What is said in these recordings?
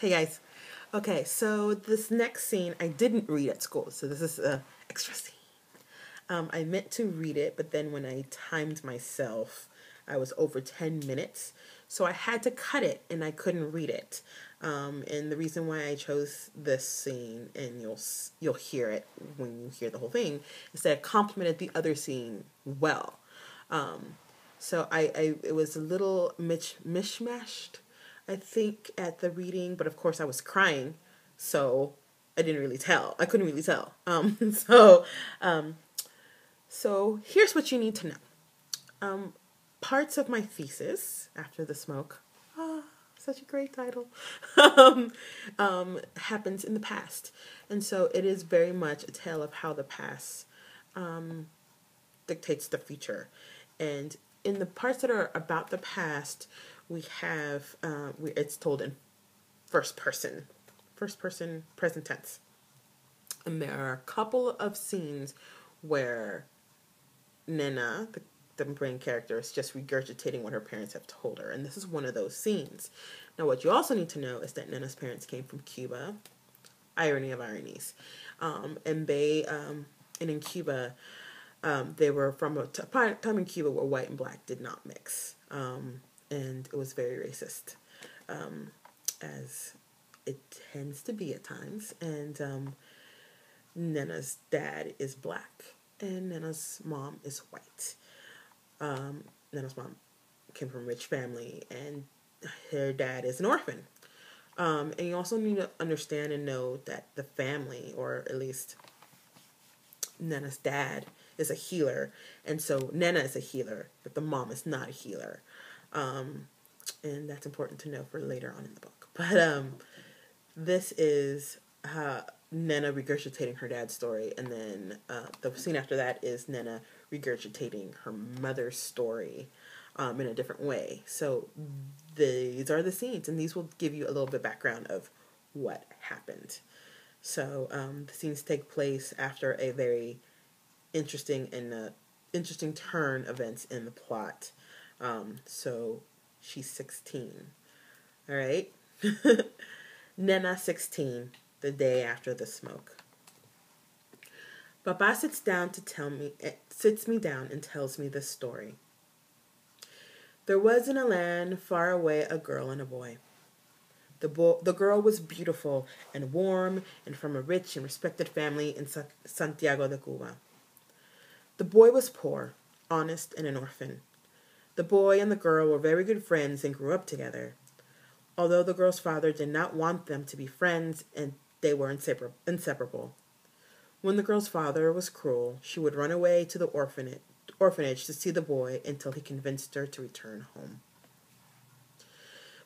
Hey guys. Okay, so this next scene I didn't read at school, so this is a extra scene. I meant to read it, but then when I timed myself, I was over 10 minutes, so I had to cut it, and I couldn't read it. And the reason why I chose this scene, and you'll hear it when you hear the whole thing, is that it complemented the other scene well. So it was a little mishmashed, I think, at the reading, but of course I was crying, so I didn't really tell. I couldn't really tell. So here's what you need to know. Parts of my thesis, After the Smoke, such a great title, happens in the past. And so it is very much a tale of how the past dictates the future. And in the parts that are about the past, we have, it's told in first person present tense. And there are a couple of scenes where Nena, the brain character, is just regurgitating what her parents have told her. And this is one of those scenes. Now, what you also need to know is that Nena's parents came from Cuba. Irony of ironies. And in Cuba, they were from a time in Cuba where white and black did not mix. And it was very racist, as it tends to be at times. And Nena's dad is black, and Nena's mom is white. Nena's mom came from a rich family, and her dad is an orphan. And you also need to understand and know that the family, or at least Nena's dad, is a healer. And so Nena is a healer, but the mom is not a healer. And that's important to know for later on in the book. But this is Nena regurgitating her dad's story, and then the scene after that is Nena regurgitating her mother's story in a different way. So these are the scenes, and these will give you a little bit of background of what happened. So the scenes take place after a very interesting turn events in the plot. So she's 16. All right. Nena 16, the day after the smoke. Baba sits me down and tells me this story. There was in a land far away a girl and a boy. The girl was beautiful and warm and from a rich and respected family in Santiago de Cuba. The boy was poor, honest, and an orphan. The boy and the girl were very good friends and grew up together. Although the girl's father did not want them to be friends, and they were inseparable. When the girl's father was cruel, she would run away to the orphanage to see the boy until he convinced her to return home.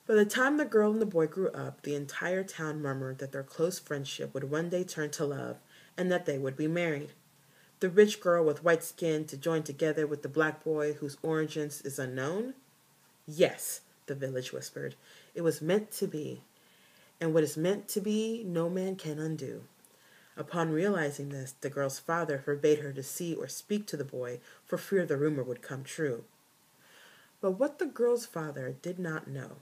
By the time the girl and the boy grew up, the entire town murmured that their close friendship would one day turn to love, and that they would be married. The rich girl with white skin to join together with the black boy whose origins is unknown? Yes, the village whispered. It was meant to be. And what is meant to be, no man can undo. Upon realizing this, the girl's father forbade her to see or speak to the boy for fear the rumor would come true. But what the girl's father did not know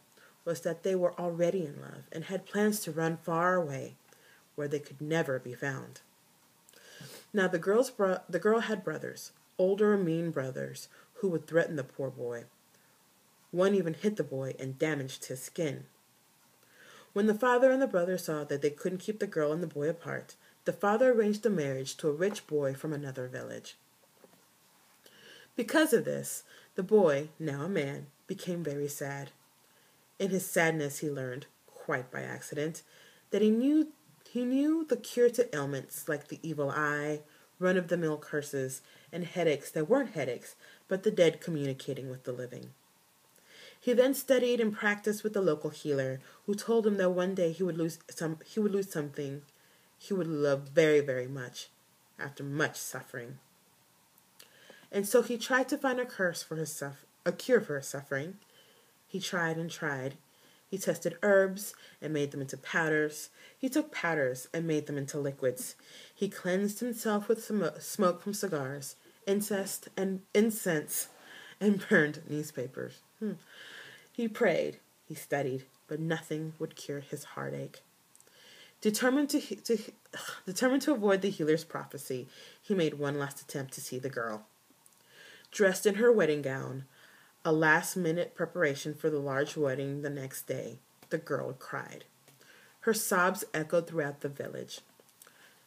was that they were already in love and had plans to run far away, where they could never be found. Now the girl had brothers, older mean brothers, who would threaten the poor boy. One even hit the boy and damaged his skin. When the father and the brother saw that they couldn't keep the girl and the boy apart, the father arranged a marriage to a rich boy from another village. Because of this, the boy, now a man, became very sad. In his sadness he learned, quite by accident, that he knew the cure to ailments like the evil eye, run-of-the-mill curses, and headaches that weren't headaches, but the dead communicating with the living. He then studied and practiced with the local healer, who told him that one day he would lose something he would love very, very much, after much suffering. And so he tried to find a cure for his suffering. He tried and tried. He tested herbs and made them into powders. He took powders and made them into liquids. He cleansed himself with smoke from cigars, incense, and burned newspapers. He prayed. He studied. but nothing would cure his heartache. Determined to avoid the healer's prophecy, he made one last attempt to see the girl. Dressed in her wedding gown, a last-minute preparation for the large wedding the next day, the girl cried. Her sobs echoed throughout the village.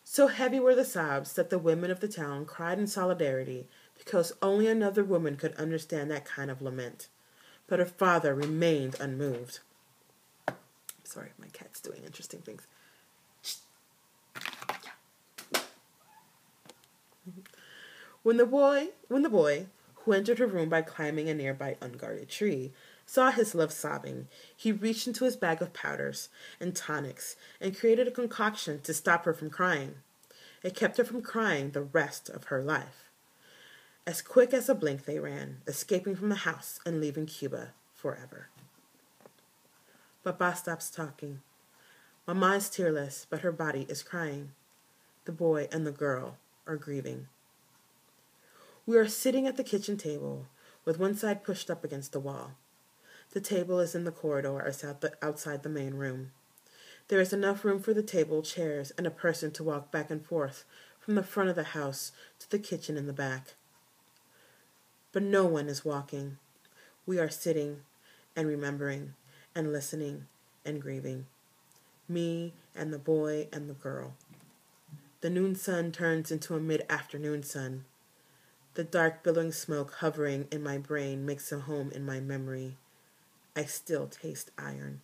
So heavy were the sobs that the women of the town cried in solidarity because only another woman could understand that kind of lament. But her father remained unmoved. I'm sorry, my cat's doing interesting things. When the boy, who entered her room by climbing a nearby unguarded tree, saw his love sobbing, he reached into his bag of powders and tonics and created a concoction to stop her from crying. It kept her from crying the rest of her life. As quick as a blink they ran, escaping from the house and leaving Cuba forever. Papa stops talking. Mama is tearless, but her body is crying. The boy and the girl are grieving. We are sitting at the kitchen table, with one side pushed up against the wall. The table is in the corridor outside the main room. There is enough room for the table, chairs, and a person to walk back and forth from the front of the house to the kitchen in the back. But no one is walking. We are sitting and remembering and listening and grieving. Me and the boy and the girl. The noon sun turns into a mid-afternoon sun. The dark billowing smoke hovering in my brain makes a home in my memory. I still taste iron.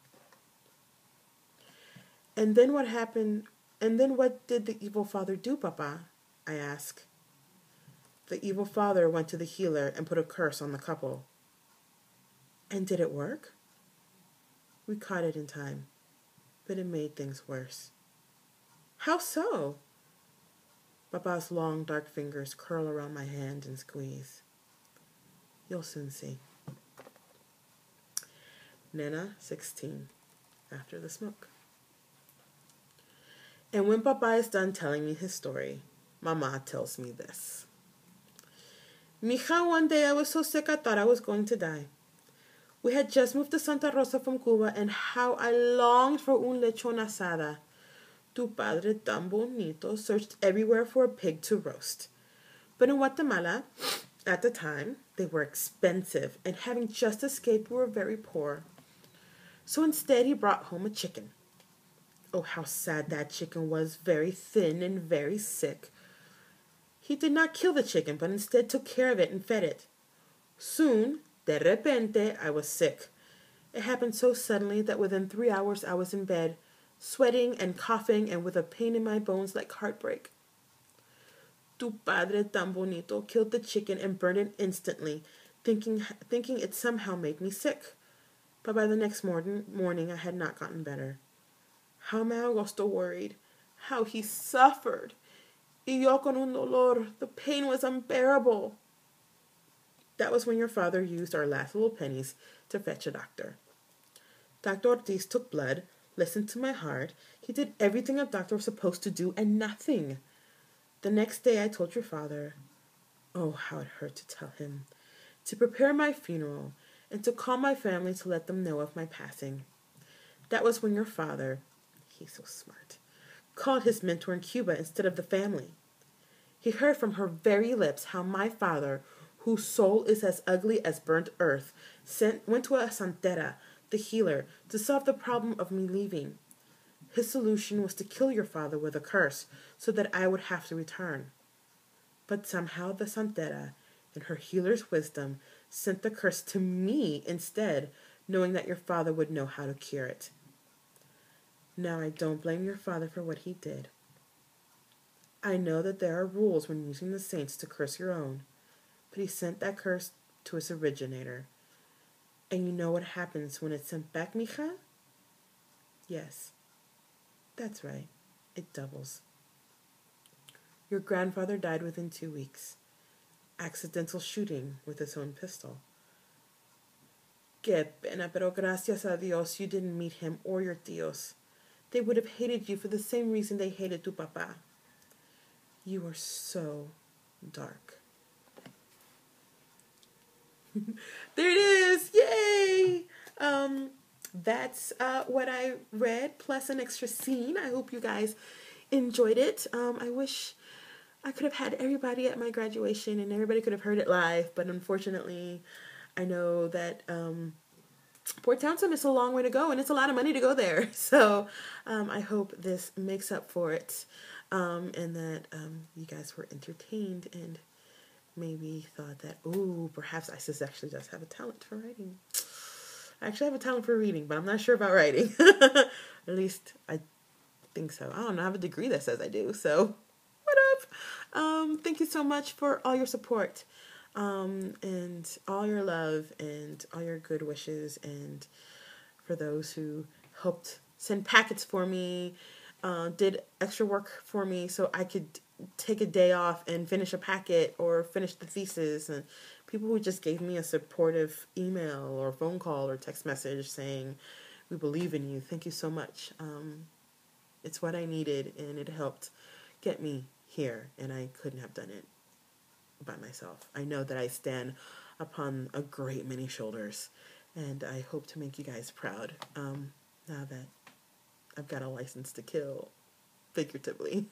And then what happened? And then what did the evil father do, Papa? I ask. The evil father went to the healer and put a curse on the couple. And did it work? We caught it in time, but it made things worse. How so? Papa's long, dark fingers curl around my hand and squeeze. You'll soon see. Nena, 16, after the smoke. And when Papa is done telling me his story, Mama tells me this. Mija, one day I was so sick I thought I was going to die. We had just moved to Santa Rosa from Cuba, and how I longed for un lechon asada. Tu padre tan bonito searched everywhere for a pig to roast. But in Guatemala, at the time, they were expensive, and having just escaped, we were very poor. So instead, he brought home a chicken. Oh, how sad that chicken was, very thin and very sick. He did not kill the chicken, but instead took care of it and fed it. Soon, de repente, I was sick. It happened so suddenly that within 3 hours I was in bed, sweating and coughing and with a pain in my bones like heartbreak. Tu padre tan bonito killed the chicken and burned it instantly, thinking it somehow made me sick. But by the next morning I had not gotten better. How me Augusto worried. How he suffered. Y yo con un dolor. The pain was unbearable. That was when your father used our last little pennies to fetch a doctor. Dr. Ortiz took blood, listened to my heart. He did everything a doctor was supposed to do and nothing. The next day I told your father, oh, how it hurt to tell him, to prepare my funeral and to call my family to let them know of my passing. That was when your father, he's so smart, called his mentor in Cuba instead of the family. He heard from her very lips how my father, whose soul is as ugly as burnt earth, went to a santera, the healer, to solve the problem of me leaving. His solution was to kill your father with a curse so that I would have to return. But somehow the santera, in her healer's wisdom, sent the curse to me instead, knowing that your father would know how to cure it. Now I don't blame your father for what he did. I know that there are rules when using the saints to curse your own, but he sent that curse to its originator. And you know what happens when it's sent back, mija? Yes, that's right. It doubles. Your grandfather died within 2 weeks. Accidental shooting with his own pistol. Que pena, pero gracias a Dios you didn't meet him or your tíos. They would have hated you for the same reason they hated tu papá. You are so dark. There it is! Yay! that's what I read, plus an extra scene. I hope you guys enjoyed it. I wish I could have had everybody at my graduation and everybody could have heard it live, but unfortunately, I know that Port Townsend is a long way to go, and it's a lot of money to go there. So I hope this makes up for it, and that you guys were entertained and maybe thought that, ooh, perhaps Isis actually does have a talent for writing. I actually have a talent for reading, but I'm not sure about writing. At least I think so. I don't know. I have a degree that says I do, so what up? Thank you so much for all your support, and all your love and all your good wishes, and for those who helped send packets for me, did extra work for me so I could take a day off and finish a packet or finish the thesis, and people who just gave me a supportive email or phone call or text message saying, we believe in you. Thank you so much. It's what I needed, and it helped get me here, and I couldn't have done it by myself. I know that I stand upon a great many shoulders, and I hope to make you guys proud, now that I've got a license to kill, figuratively.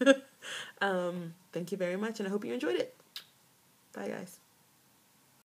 Thank you very much, and I hope you enjoyed it. Bye, guys.